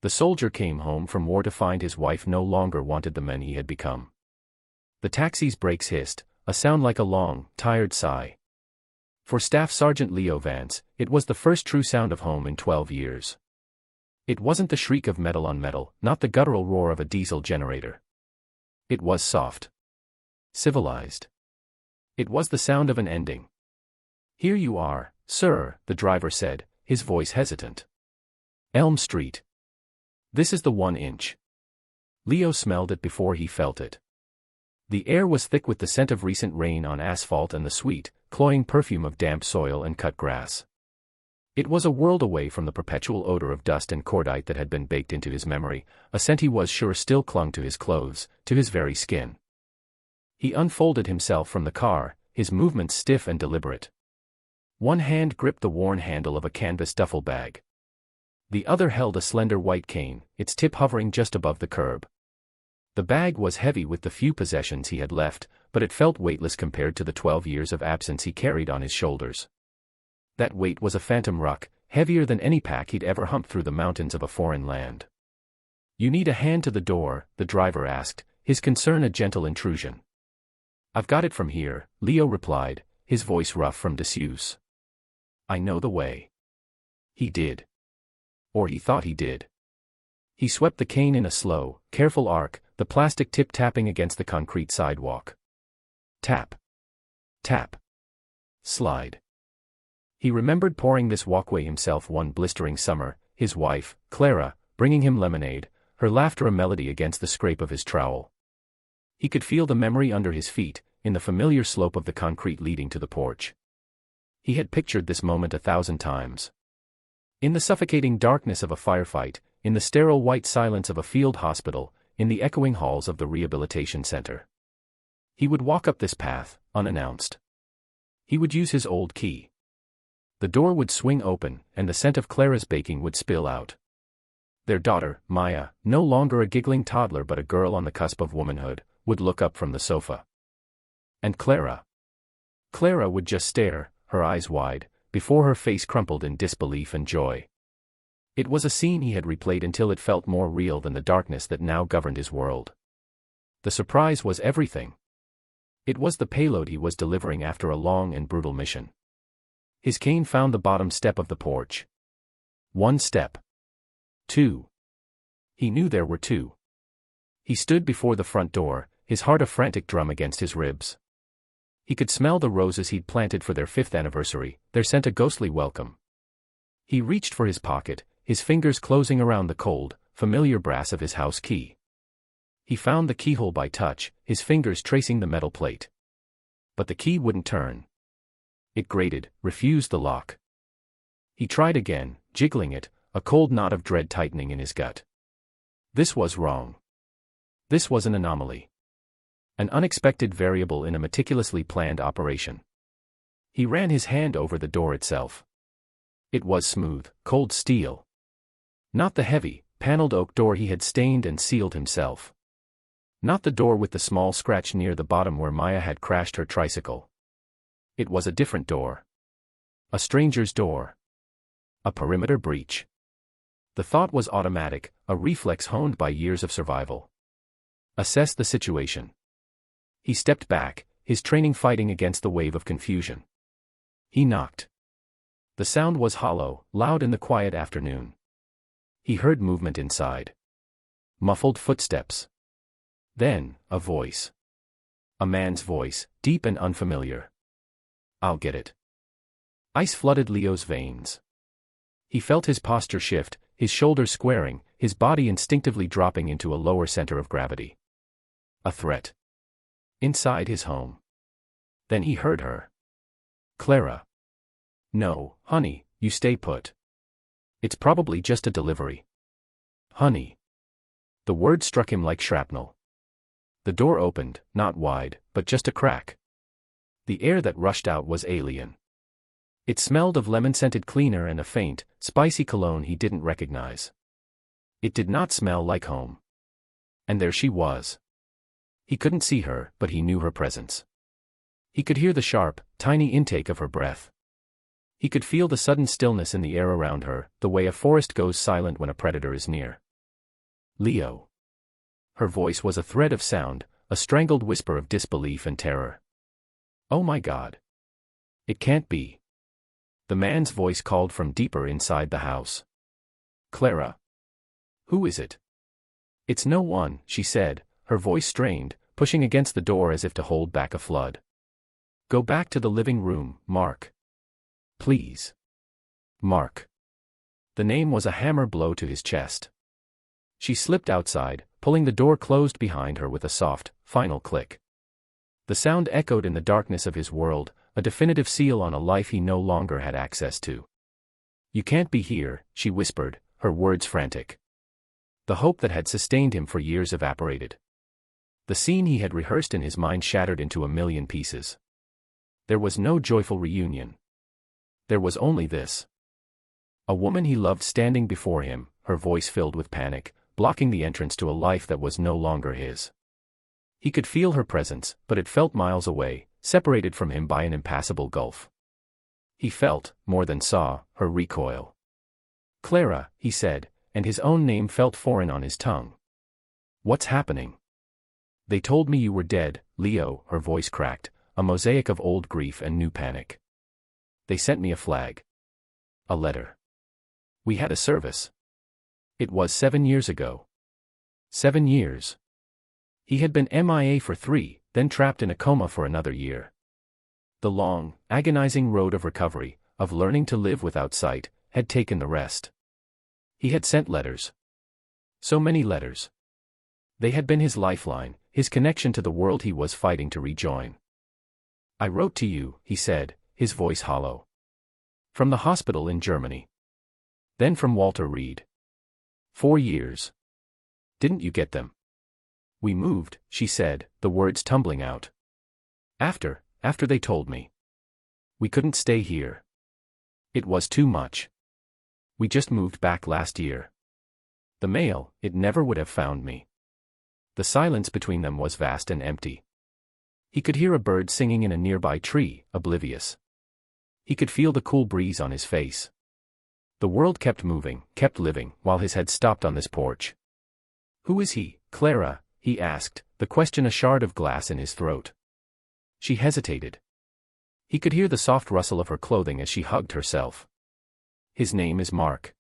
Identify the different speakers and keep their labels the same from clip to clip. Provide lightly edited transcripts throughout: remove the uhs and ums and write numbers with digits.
Speaker 1: The soldier came home from war to find his wife no longer wanted the man he had become. The taxi's brakes hissed, a sound like a long, tired sigh. For Staff Sergeant Leo Vance, it was the first true sound of home in 12 years. It wasn't the shriek of metal on metal, not the guttural roar of a diesel generator. It was soft. Civilized. It was the sound of an ending. "Here you are, sir," the driver said, his voice hesitant. "Elm Street. This is the 1-inch." Leo smelled it before he felt it. The air was thick with the scent of recent rain on asphalt and the sweet, cloying perfume of damp soil and cut grass. It was a world away from the perpetual odor of dust and cordite that had been baked into his memory, a scent he was sure still clung to his clothes, to his very skin. He unfolded himself from the car, his movements stiff and deliberate. One hand gripped the worn handle of a canvas duffel bag. The other held a slender white cane, its tip hovering just above the curb. The bag was heavy with the few possessions he had left, but it felt weightless compared to the 12 years of absence he carried on his shoulders. That weight was a phantom ruck, heavier than any pack he'd ever humped through the mountains of a foreign land. "You need a hand to the door?" the driver asked, his concern a gentle intrusion. "I've got it from here," Leo replied, his voice rough from disuse. "I know the way." He did. Or he thought he did. He swept the cane in a slow, careful arc, the plastic tip tapping against the concrete sidewalk. Tap. Tap. Slide. He remembered pouring this walkway himself one blistering summer, his wife, Clara, bringing him lemonade, her laughter a melody against the scrape of his trowel. He could feel the memory under his feet, in the familiar slope of the concrete leading to the porch. He had pictured this moment 1,000 times. In the suffocating darkness of a firefight, in the sterile white silence of a field hospital, in the echoing halls of the rehabilitation center. He would walk up this path, unannounced. He would use his old key. The door would swing open, and the scent of Clara's baking would spill out. Their daughter, Maya, no longer a giggling toddler but a girl on the cusp of womanhood, would look up from the sofa. And Clara. Clara would just stare, her eyes wide, before her face crumpled in disbelief and joy. It was a scene he had replayed until it felt more real than the darkness that now governed his world. The surprise was everything. It was the payload he was delivering after a long and brutal mission. His cane found the bottom step of the porch. 1 step. 2. He knew there were 2. He stood before the front door, his heart a frantic drum against his ribs. He could smell the roses he'd planted for their 5th anniversary, their scent a ghostly welcome. He reached for his pocket, his fingers closing around the cold, familiar brass of his house key. He found the keyhole by touch, his fingers tracing the metal plate. But the key wouldn't turn. It grated, refused the lock. He tried again, jiggling it, a cold knot of dread tightening in his gut. This was wrong. This was an anomaly. An unexpected variable in a meticulously planned operation. He ran his hand over the door itself. It was smooth, cold steel. Not the heavy, paneled oak door he had stained and sealed himself. Not the door with the small scratch near the bottom where Maya had crashed her tricycle. It was a different door. A stranger's door. A perimeter breach. The thought was automatic, a reflex honed by years of survival. Assess the situation. He stepped back, his training fighting against the wave of confusion. He knocked. The sound was hollow, loud in the quiet afternoon. He heard movement inside. Muffled footsteps. Then, a voice. A man's voice, deep and unfamiliar. "I'll get it." Ice flooded Leo's veins. He felt his posture shift, his shoulders squaring, his body instinctively dropping into a lower center of gravity. A threat. Inside his home. Then he heard her. "Clara." "No, honey, you stay put. It's probably just a delivery." "Honey." The word struck him like shrapnel. The door opened, not wide, but just a crack. The air that rushed out was alien. It smelled of lemon-scented cleaner and a faint, spicy cologne he didn't recognize. It did not smell like home. And there she was. He couldn't see her, but he knew her presence. He could hear the sharp, tiny intake of her breath. He could feel the sudden stillness in the air around her, the way a forest goes silent when a predator is near. Leo. Her voice was a thread of sound, a strangled whisper of disbelief and terror. Oh my God. It can't be. The man's voice called from deeper inside the house. Clara. Who is it? It's no one, she said, her voice strained, pushing against the door as if to hold back a flood. Go back to the living room, Mark. Please. Mark. The name was a hammer blow to his chest. She slipped outside, pulling the door closed behind her with a soft, final click. The sound echoed in the darkness of his world, a definitive seal on a life he no longer had access to. You can't be here, she whispered, her words frantic. The hope that had sustained him for years evaporated. The scene he had rehearsed in his mind shattered into a million pieces. There was no joyful reunion. There was only this. A woman he loved standing before him, her voice filled with panic, blocking the entrance to a life that was no longer his. He could feel her presence, but it felt miles away, separated from him by an impassable gulf. He felt, more than saw, her recoil. Clara, he said, and his own name felt foreign on his tongue. What's happening? They told me you were dead, Leo, her voice cracked, a mosaic of old grief and new panic. They sent me a flag. A letter. We had a service. It was 7 years ago. 7 years. He had been MIA for 3, then trapped in a coma for another year. The long, agonizing road of recovery, of learning to live without sight, had taken the rest. He had sent letters. So many letters. They had been his lifeline, his connection to the world he was fighting to rejoin. I wrote to you, he said, his voice hollow. From the hospital in Germany. Then from Walter Reed. 4 years. Didn't you get them? We moved, she said, the words tumbling out. After they told me. We couldn't stay here. It was too much. We just moved back last year. The mail, it never would have found me. The silence between them was vast and empty. He could hear a bird singing in a nearby tree, oblivious. He could feel the cool breeze on his face. The world kept moving, kept living, while his head stopped on this porch. Who is he, Clara? He asked, the question a shard of glass in his throat. She hesitated. He could hear the soft rustle of her clothing as she hugged herself. His name is Mark.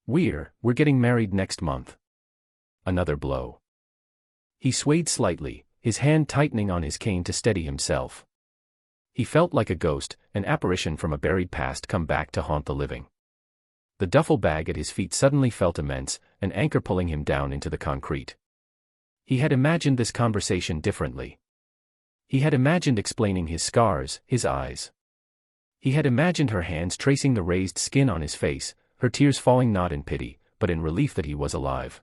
Speaker 1: We're getting married next month. Another blow. He swayed slightly, his hand tightening on his cane to steady himself. He felt like a ghost, an apparition from a buried past come back to haunt the living. The duffel bag at his feet suddenly felt immense, an anchor pulling him down into the concrete. He had imagined this conversation differently. He had imagined explaining his scars, his eyes. He had imagined her hands tracing the raised skin on his face, her tears falling not in pity, but in relief that he was alive.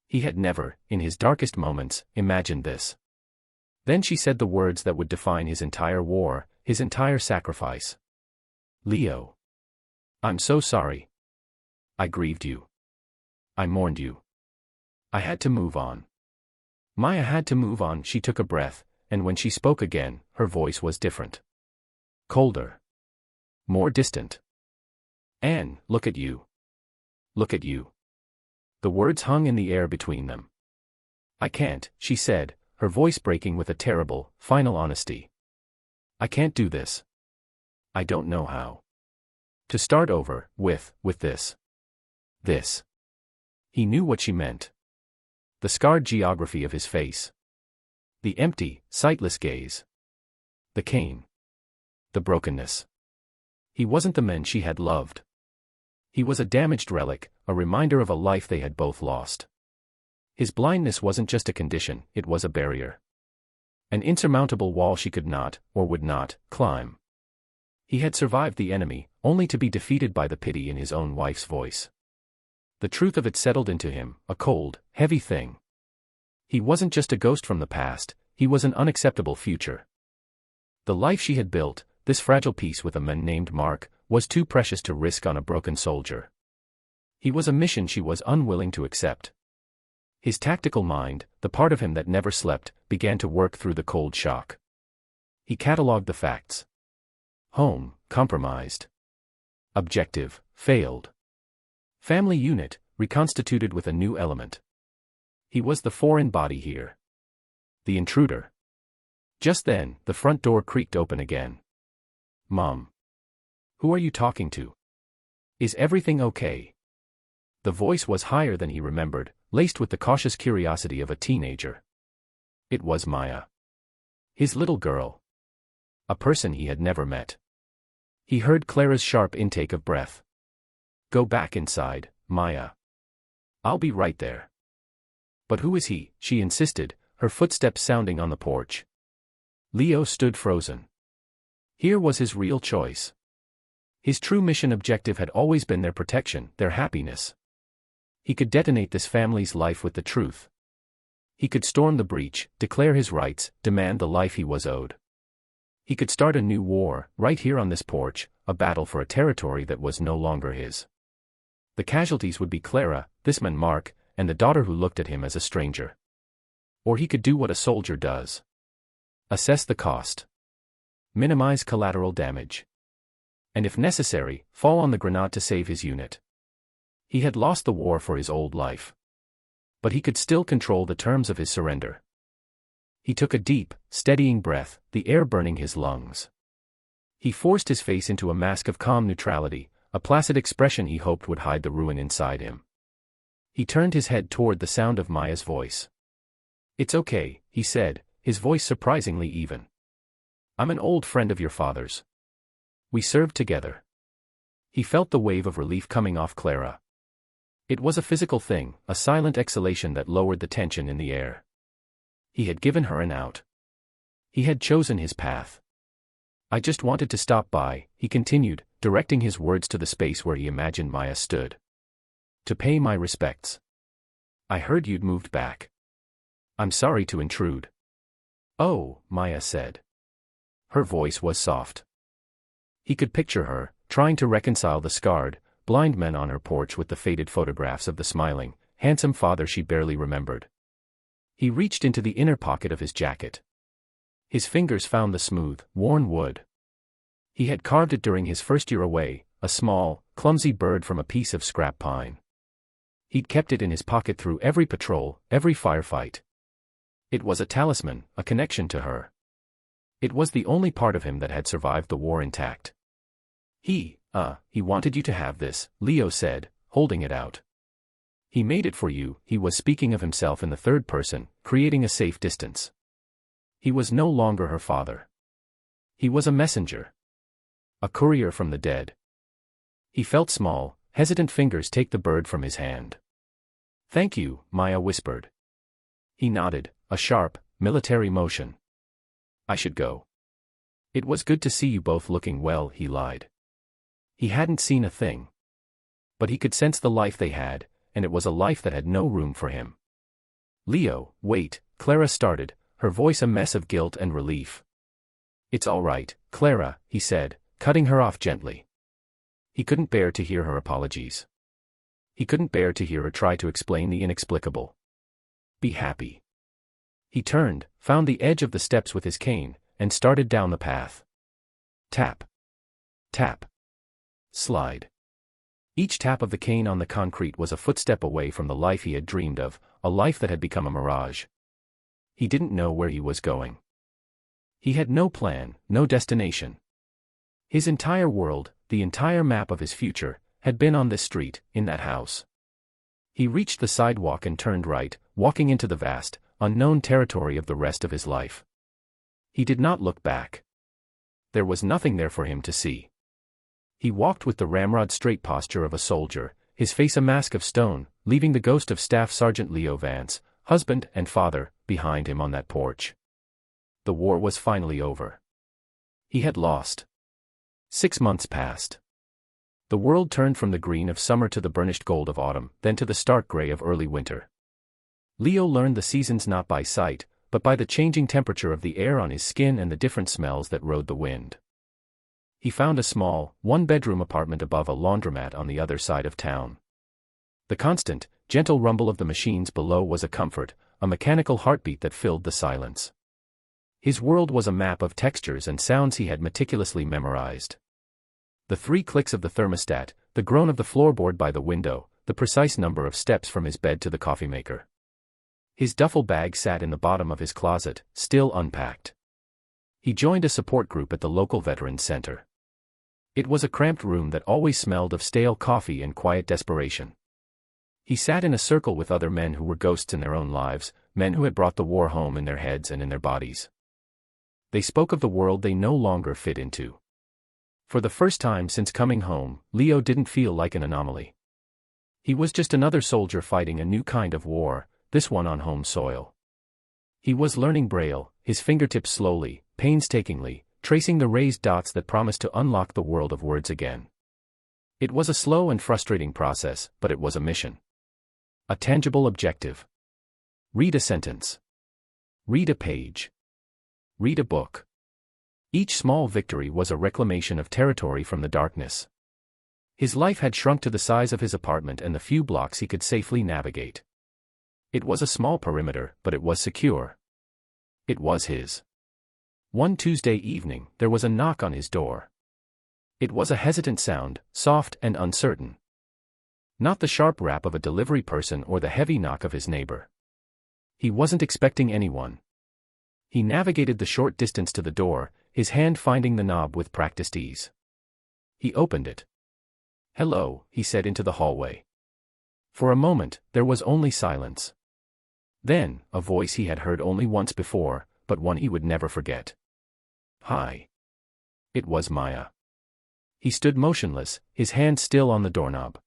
Speaker 1: He had never, in his darkest moments, imagined this. Then she said the words that would define his entire war, his entire sacrifice. Leo. I'm so sorry. I grieved you. I mourned you. I had to move on. Maya had to move on. She took a breath, and when she spoke again, her voice was different. Colder. More distant. Anne, look at you. Look at you. The words hung in the air between them. I can't, she said, her voice breaking with a terrible, final honesty. I can't do this. I don't know how. To start over, with this. This. He knew what she meant. The scarred geography of his face. The empty, sightless gaze. The cane. The brokenness. He wasn't the man she had loved. He was a damaged relic, a reminder of a life they had both lost. His blindness wasn't just a condition, it was a barrier. An insurmountable wall she could not, or would not, climb. He had survived the enemy, only to be defeated by the pity in his own wife's voice. The truth of it settled into him, a cold, heavy thing. He wasn't just a ghost from the past, he was an unacceptable future. The life she had built, this fragile piece with a man named Mark, was too precious to risk on a broken soldier. He was a mission she was unwilling to accept. His tactical mind, the part of him that never slept, began to work through the cold shock. He catalogued the facts. Home, compromised. Objective, failed. Family unit, reconstituted with a new element. He was the foreign body here. The intruder. Just then, the front door creaked open again. "Mom. Who are you talking to? Is everything okay?" The voice was higher than he remembered, laced with the cautious curiosity of a teenager. It was Maya. His little girl. A person he had never met. He heard Clara's sharp intake of breath. "Go back inside, Maya. I'll be right there." "But who is he?" she insisted, her footsteps sounding on the porch. Leo stood frozen. Here was his real choice. His true mission objective had always been their protection, their happiness. He could detonate this family's life with the truth. He could storm the breach, declare his rights, demand the life he was owed. He could start a new war, right here on this porch, a battle for a territory that was no longer his. The casualties would be Clara, this man Mark, and the daughter who looked at him as a stranger. Or he could do what a soldier does. Assess the cost. Minimize collateral damage. And if necessary, fall on the grenade to save his unit. He had lost the war for his old life. But he could still control the terms of his surrender. He took a deep, steadying breath, the air burning his lungs. He forced his face into a mask of calm neutrality, a placid expression he hoped would hide the ruin inside him. He turned his head toward the sound of Maya's voice. "It's okay," he said, his voice surprisingly even. "I'm an old friend of your father's. We served together." He felt the wave of relief coming off Clara. It was a physical thing, a silent exhalation that lowered the tension in the air. He had given her an out. He had chosen his path. "I just wanted to stop by," he continued, directing his words to the space where he imagined Maya stood. "To pay my respects. I heard you'd moved back. I'm sorry to intrude." "Oh," Maya said. Her voice was soft. He could picture her, trying to reconcile the scarred, blind men on her porch with the faded photographs of the smiling, handsome father she barely remembered. He reached into the inner pocket of his jacket. His fingers found the smooth, worn wood. He had carved it during his first year away, a small, clumsy bird from a piece of scrap pine. He'd kept it in his pocket through every patrol, every firefight. It was a talisman, a connection to her. It was the only part of him that had survived the war intact. He wanted you to have this," Leo said, holding it out. "He made it for you." He was speaking of himself in the third person, creating a safe distance. He was no longer her father. He was a messenger. A courier from the dead. He felt small, hesitant fingers take the bird from his hand. "Thank you," Maya whispered. He nodded, a sharp, military motion. "I should go." "It was good to see you both looking well," he lied. He hadn't seen a thing. But he could sense the life they had, and it was a life that had no room for him. "Leo, wait," Clara started, her voice a mess of guilt and relief. "It's all right, Clara," he said, cutting her off gently. He couldn't bear to hear her apologies. He couldn't bear to hear her try to explain the inexplicable. "Be happy." He turned, found the edge of the steps with his cane, and started down the path. Tap. Tap. Slide. Each tap of the cane on the concrete was a footstep away from the life he had dreamed of, a life that had become a mirage. He didn't know where he was going. He had no plan, no destination. His entire world, the entire map of his future, had been on this street, in that house. He reached the sidewalk and turned right, walking into the vast, unknown territory of the rest of his life. He did not look back. There was nothing there for him to see. He walked with the ramrod straight posture of a soldier, his face a mask of stone, leaving the ghost of Staff Sergeant Leo Vance, husband and father, behind him on that porch. The war was finally over. He had lost. 6 months passed. The world turned from the green of summer to the burnished gold of autumn, then to the stark gray of early winter. Leo learned the seasons not by sight, but by the changing temperature of the air on his skin and the different smells that rode the wind. He found a small, one-bedroom apartment above a laundromat on the other side of town. The constant, gentle rumble of the machines below was a comfort, a mechanical heartbeat that filled the silence. His world was a map of textures and sounds he had meticulously memorized. The 3 clicks of the thermostat, the groan of the floorboard by the window, the precise number of steps from his bed to the coffee maker. His duffel bag sat in the bottom of his closet, still unpacked. He joined a support group at the local veterans center. It was a cramped room that always smelled of stale coffee and quiet desperation. He sat in a circle with other men who were ghosts in their own lives, men who had brought the war home in their heads and in their bodies. They spoke of the world they no longer fit into. For the first time since coming home, Leo didn't feel like an anomaly. He was just another soldier fighting a new kind of war, this one on home soil. He was learning Braille, his fingertips slowly, painstakingly, tracing the raised dots that promised to unlock the world of words again. It was a slow and frustrating process, but it was a mission. A tangible objective. Read a sentence. Read a page. Read a book. Each small victory was a reclamation of territory from the darkness. His life had shrunk to the size of his apartment and the few blocks he could safely navigate. It was a small perimeter, but it was secure. It was his. One Tuesday evening, there was a knock on his door. It was a hesitant sound, soft and uncertain. Not the sharp rap of a delivery person or the heavy knock of his neighbor. He wasn't expecting anyone. He navigated the short distance to the door, his hand finding the knob with practiced ease. He opened it. "Hello," he said into the hallway. For a moment, there was only silence. Then, a voice he had heard only once before, but one he would never forget. "Hi." It was Maya. He stood motionless, his hand still on the doorknob.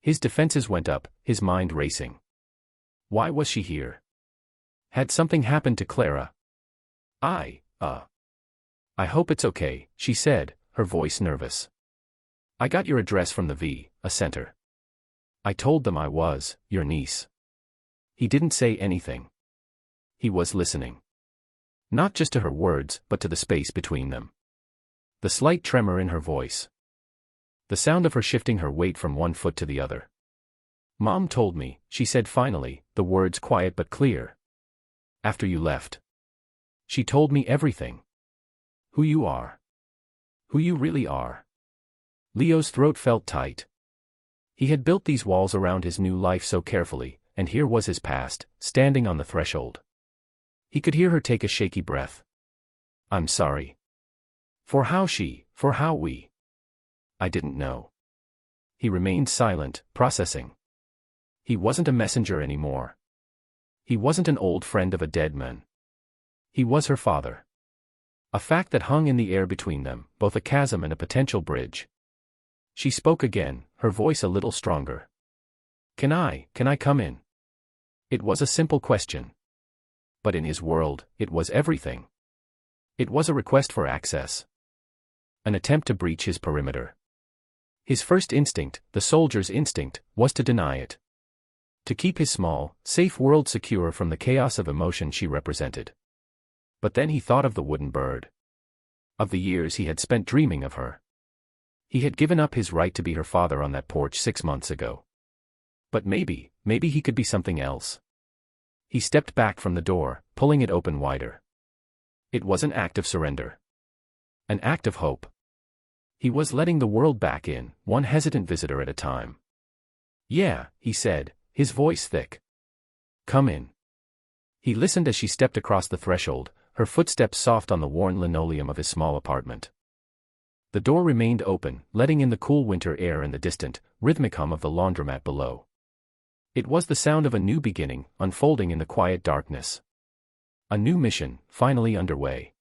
Speaker 1: His defenses went up, his mind racing. Why was she here? Had something happened to Clara? I hope it's okay, she said, her voice nervous. I got your address from the a center. I told them I was your niece. He didn't say anything. He was listening. Not just to her words, but to the space between them. The slight tremor in her voice. The sound of her shifting her weight from one foot to the other. Mom told me, she said finally, the words quiet but clear. After you left. She told me everything. Who you are. Who you really are. Leo's throat felt tight. He had built these walls around his new life so carefully, and here was his past, standing on the threshold. He could hear her take a shaky breath. I'm sorry. For how we. I didn't know. He remained silent, processing. He wasn't a messenger anymore. He wasn't an old friend of a dead man. He was her father. A fact that hung in the air between them, both a chasm and a potential bridge. She spoke again, her voice a little stronger. Can I come in? It was a simple question. But in his world, it was everything. It was a request for access. An attempt to breach his perimeter. His first instinct, the soldier's instinct, was to deny it. To keep his small, safe world secure from the chaos of emotion she represented. But then he thought of the wooden bird. Of the years he had spent dreaming of her. He had given up his right to be her father on that porch 6 months ago. But maybe he could be something else. He stepped back from the door, pulling it open wider. It was an act of surrender. An act of hope. He was letting the world back in, one hesitant visitor at a time. Yeah, he said, his voice thick. Come in. He listened as she stepped across the threshold, her footsteps soft on the worn linoleum of his small apartment. The door remained open, letting in the cool winter air and the distant, rhythmic hum of the laundromat below. It was the sound of a new beginning, unfolding in the quiet darkness. A new mission, finally underway.